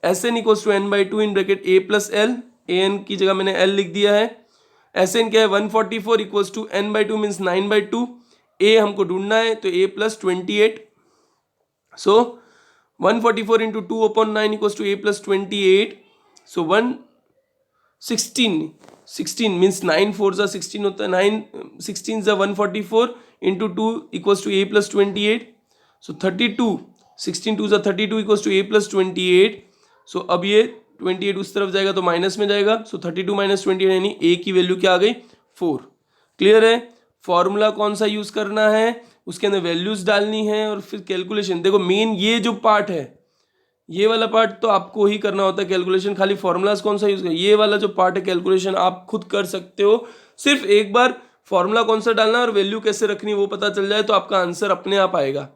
S N equals to N by two in bracket A plus L, A N की जगह मैंने एल लिख दिया है। एस एन क्या है 144 equals to N by two means 9/2, A हमको ढूंढना है तो A plus 28। So 144 into 2/9 equals to A plus 28, so 16 means 9 4 जा 16 होता है, 9 16 जा 144 into 2 equals to A plus 28, so 32, 16 2 जा 32 equals to A plus 28। So अब ये 28 उस तरफ जाएगा तो माइनस में जाएगा, सो 32 माइनस 28 यानी ए की वैल्यू क्या आ गई 4। क्लियर है, फॉर्मूला कौन सा यूज करना है, उसके अंदर वैल्यूज डालनी है, और फिर कैलकुलेशन। देखो मेन ये जो पार्ट है, ये वाला पार्ट तो आपको ही करना होता है कैलकुलेशन, खाली फॉर्मूलाज कौन सा यूज कर, ये वाला जो पार्ट है कैलकुलेशन आप खुद कर सकते हो। सिर्फ एक बार फॉर्मूला कौन सा डालना है और वैल्यू कैसे रखनी वो पता चल जाए तो आपका आंसर अपने आप आएगा।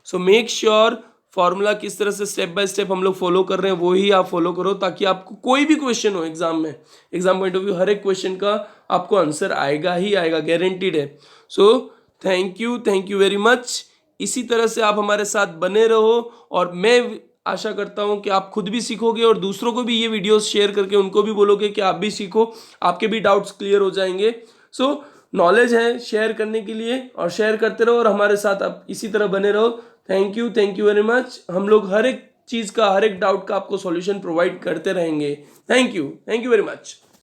सो मेक श्योर फॉर्मूला किस तरह से स्टेप बाय स्टेप हम लोग फॉलो कर रहे हैं वो ही आप फॉलो करो, ताकि आपको कोई भी क्वेश्चन हो एग्जाम में, एग्जाम पॉइंट ऑफ व्यू, हर एक क्वेश्चन का आपको आंसर आएगा ही आएगा, गारंटीड है। So thank you very much. इसी तरह से आप हमारे साथ बने रहो, और मैं आशा करता हूं कि आप खुद भी सीखोगे और दूसरों को भी ये वीडियोस शेयर करके उनको भी बोलोगे कि आप भी सीखो, आपके भी डाउट्स क्लियर हो जाएंगे। सो नॉलेज है शेयर करने के लिए, और शेयर करते रहो और हमारे साथ आप इसी तरह बने रहो। Thank you very much. हम लोग हर एक चीज़ का, हर एक डाउट का आपको सॉल्यूशन प्रोवाइड करते रहेंगे। Thank you very much.